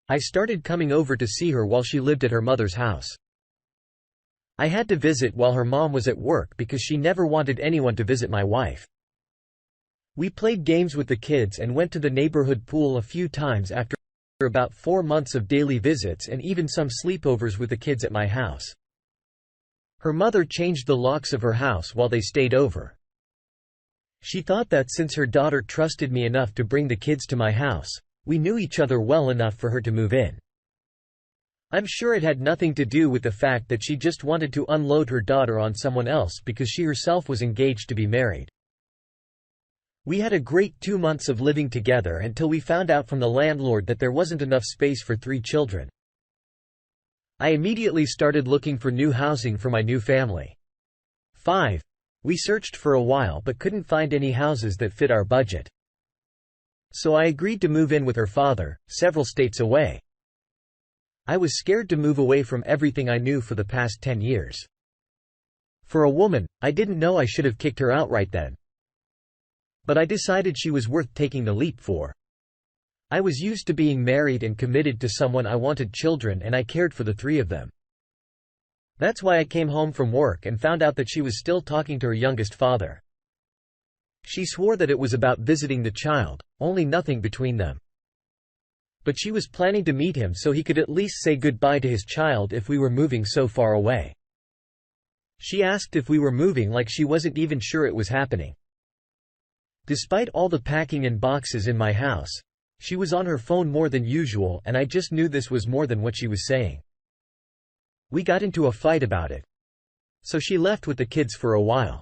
I started coming over to see her while she lived at her mother's house. I had to visit while her mom was at work because she never wanted anyone to visit my wife. We played games with the kids and went to the neighborhood pool a few times after about 4 months of daily visits and even some sleepovers with the kids at my house. Her mother changed the locks of her house while they stayed over. She thought that since her daughter trusted me enough to bring the kids to my house, we knew each other well enough for her to move in. I'm sure it had nothing to do with the fact that she just wanted to unload her daughter on someone else because she herself was engaged to be married. We had a great 2 months of living together until we found out from the landlord that there wasn't enough space for 3 children. I immediately started looking for new housing for my new family. 5. We searched for a while but couldn't find any houses that fit our budget. So I agreed to move in with her father, several states away. I was scared to move away from everything I knew for the past 10 years. For a woman, I didn't know I should have kicked her out right then. But I decided she was worth taking the leap for. I was used to being married and committed to someone. I wanted children and I cared for the 3 of them. That's why I came home from work and found out that she was still talking to her youngest father. She swore that it was about visiting the child, only nothing between them. But she was planning to meet him so he could at least say goodbye to his child if we were moving so far away. She asked if we were moving like she wasn't even sure it was happening. Despite all the packing and boxes in my house, she was on her phone more than usual and I just knew this was more than what she was saying. We got into a fight about it. So she left with the kids for a while.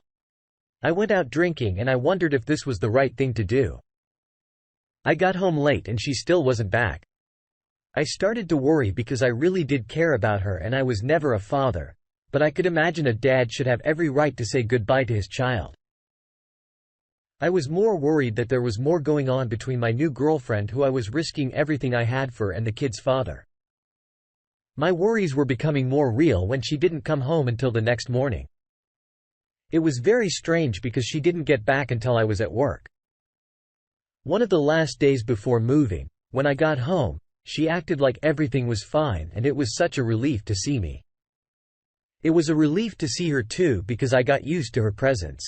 I went out drinking and I wondered if this was the right thing to do. I got home late and she still wasn't back. I started to worry because I really did care about her and I was never a father, but I could imagine a dad should have every right to say goodbye to his child. I was more worried that there was more going on between my new girlfriend who I was risking everything I had for and the kid's father. My worries were becoming more real when she didn't come home until the next morning. It was very strange because she didn't get back until I was at work. One of the last days before moving, when I got home, she acted like everything was fine and it was such a relief to see me. It was a relief to see her too because I got used to her presence.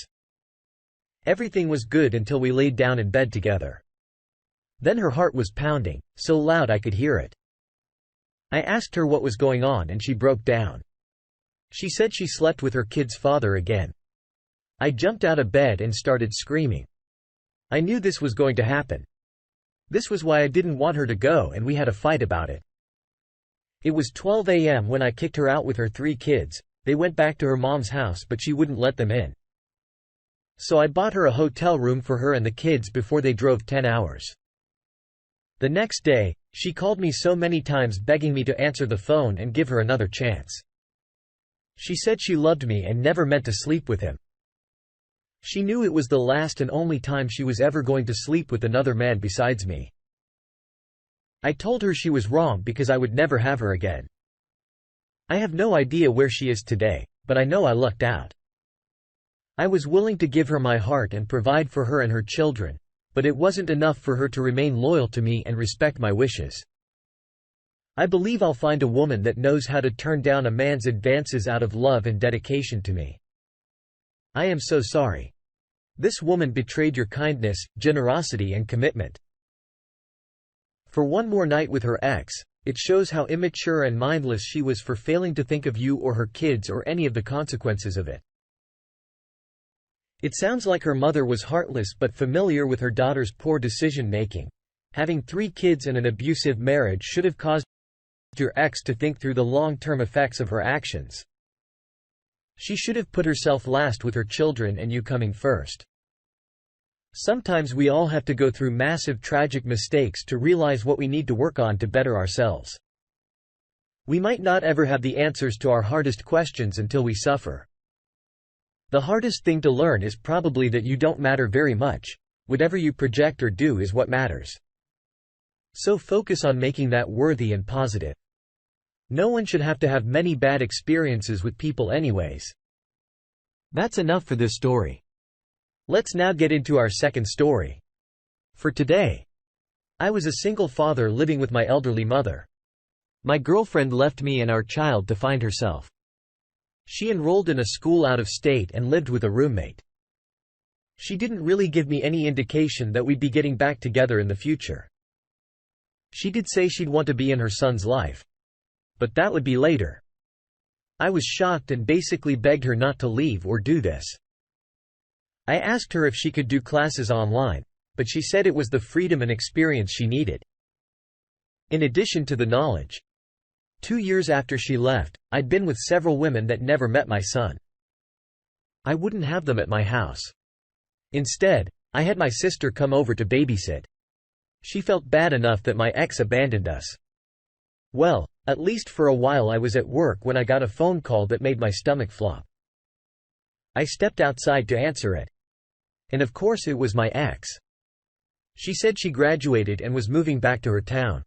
Everything was good until we laid down in bed together. Then her heart was pounding, so loud I could hear it. I asked her what was going on and she broke down. She said she slept with her kid's father again. I jumped out of bed and started screaming. I knew this was going to happen. This was why I didn't want her to go and we had a fight about it. It was 12 a.m. when I kicked her out with her 3 kids. They went back to her mom's house but she wouldn't let them in. So I bought her a hotel room for her and the kids before they drove 10 hours. The next day, she called me so many times begging me to answer the phone and give her another chance. She said she loved me and never meant to sleep with him. She knew it was the last and only time she was ever going to sleep with another man besides me. I told her she was wrong because I would never have her again. I have no idea where she is today, but I know I lucked out. I was willing to give her my heart and provide for her and her children, but it wasn't enough for her to remain loyal to me and respect my wishes. I believe I'll find a woman that knows how to turn down a man's advances out of love and dedication to me. I am so sorry. This woman betrayed your kindness, generosity and commitment. For one more night with her ex, it shows how immature and mindless she was for failing to think of you or her kids or any of the consequences of it. It sounds like her mother was heartless but familiar with her daughter's poor decision-making. Having 3 kids and an abusive marriage should have caused your ex to think through the long-term effects of her actions. She should have put herself last with her children and you coming first. Sometimes we all have to go through massive tragic mistakes to realize what we need to work on to better ourselves. We might not ever have the answers to our hardest questions until we suffer. The hardest thing to learn is probably that you don't matter very much. Whatever you project or do is what matters. So focus on making that worthy and positive. No one should have to have many bad experiences with people anyways. That's enough for this story. Let's now get into our second story. For today, I was a single father living with my elderly mother. My girlfriend left me and our child to find herself. She enrolled in a school out of state and lived with a roommate. She didn't really give me any indication that we'd be getting back together in the future. She did say she'd want to be in her son's life. But that would be later. I was shocked and basically begged her not to leave or do this. I asked her if she could do classes online, but she said it was the freedom and experience she needed. In addition to the knowledge. 2 years after she left, I'd been with several women that never met my son. I wouldn't have them at my house. Instead, I had my sister come over to babysit. She felt bad enough that my ex abandoned us. Well, at least for a while I was at work when I got a phone call that made my stomach flop. I stepped outside to answer it. And of course it was my ex. She said she graduated and was moving back to her town.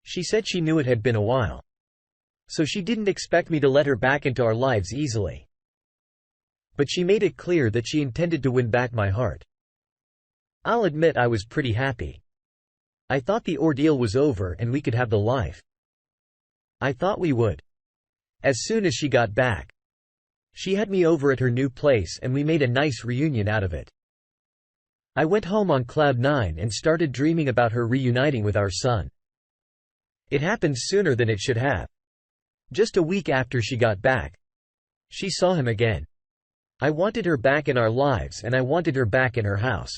She said she knew it had been a while. So she didn't expect me to let her back into our lives easily. But she made it clear that she intended to win back my heart. I'll admit I was pretty happy. I thought the ordeal was over and we could have the life. I thought we would. As soon as she got back. She had me over at her new place and we made a nice reunion out of it. I went home on cloud 9 and started dreaming about her reuniting with our son. It happened sooner than it should have. Just a week after she got back. She saw him again. I wanted her back in our lives and I wanted her back in her house.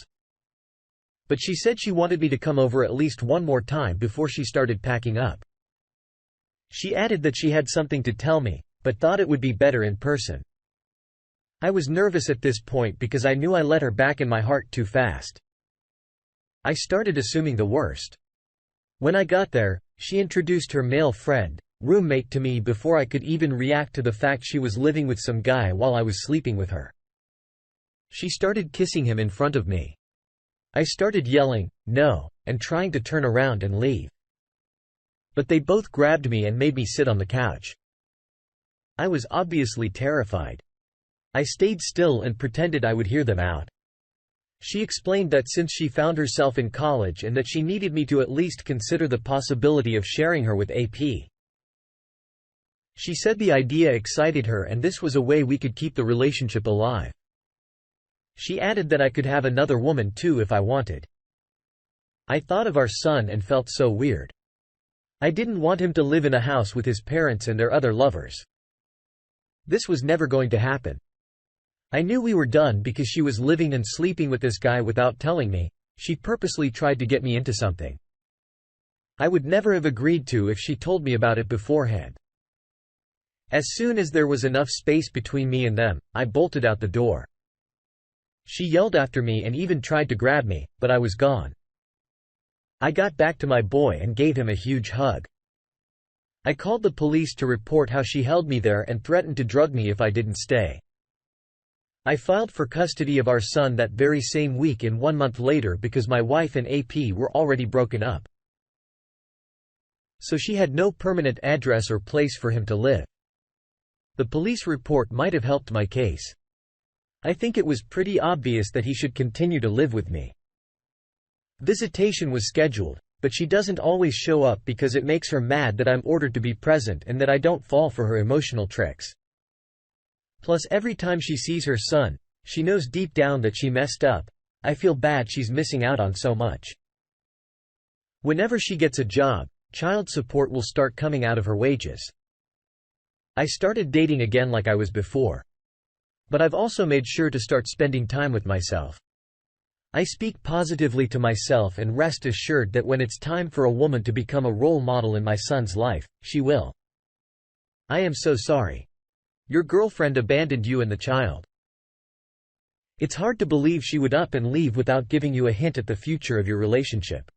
But she said she wanted me to come over at least one more time before she started packing up. She added that she had something to tell me, but thought it would be better in person. I was nervous at this point because I knew I let her back in my heart too fast. I started assuming the worst. When I got there, she introduced her male friend, roommate to me before I could even react to the fact she was living with some guy while I was sleeping with her. She started kissing him in front of me. I started yelling, "No," and trying to turn around and leave. But they both grabbed me and made me sit on the couch. I was obviously terrified. I stayed still and pretended I would hear them out. She explained that since she found herself in college and that she needed me to at least consider the possibility of sharing her with AP. She said the idea excited her and this was a way we could keep the relationship alive. She added that I could have another woman too if I wanted. I thought of our son and felt so weird. I didn't want him to live in a house with his parents and their other lovers. This was never going to happen. I knew we were done because she was living and sleeping with this guy without telling me. She purposely tried to get me into something I would never have agreed to if she told me about it beforehand. As soon as there was enough space between me and them, I bolted out the door. She yelled after me and even tried to grab me, but I was gone. I got back to my boy and gave him a huge hug. I called the police to report how she held me there and threatened to drug me if I didn't stay. I filed for custody of our son that very same week and 1 month later because my wife and AP were already broken up. So she had no permanent address or place for him to live. The police report might have helped my case. I think it was pretty obvious that he should continue to live with me. Visitation was scheduled, but she doesn't always show up because it makes her mad that I'm ordered to be present and that I don't fall for her emotional tricks. Plus every time she sees her son, she knows deep down that she messed up. I feel bad she's missing out on so much. Whenever she gets a job, child support will start coming out of her wages. I started dating again like I was before. But I've also made sure to start spending time with myself. I speak positively to myself and rest assured that when it's time for a woman to become a role model in my son's life, she will. I am so sorry. Your girlfriend abandoned you and the child. It's hard to believe she would up and leave without giving you a hint at the future of your relationship.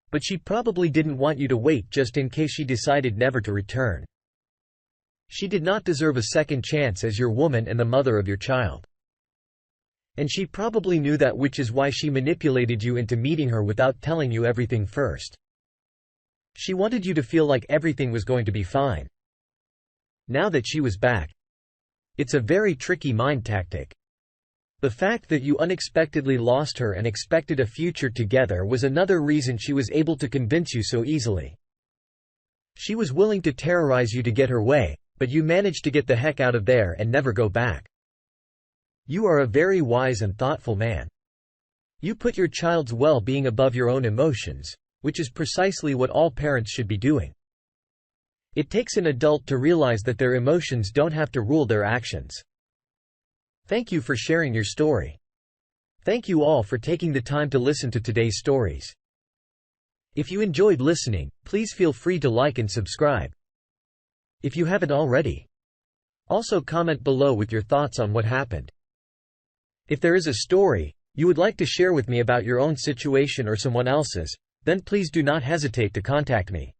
But she probably didn't want you to wait just in case she decided never to return. She did not deserve a second chance as your woman and the mother of your child. And she probably knew that, which is why she manipulated you into meeting her without telling you everything first. She wanted you to feel like everything was going to be fine. Now that she was back. It's a very tricky mind tactic. The fact that you unexpectedly lost her and expected a future together was another reason she was able to convince you so easily. She was willing to terrorize you to get her way, but you managed to get the heck out of there and never go back. You are a very wise and thoughtful man. You put your child's well-being above your own emotions, which is precisely what all parents should be doing. It takes an adult to realize that their emotions don't have to rule their actions. Thank you for sharing your story. Thank you all for taking the time to listen to today's stories. If you enjoyed listening, please feel free to like and subscribe, if you haven't already. Also comment below with your thoughts on what happened. If there is a story you would like to share with me about your own situation or someone else's, then please do not hesitate to contact me.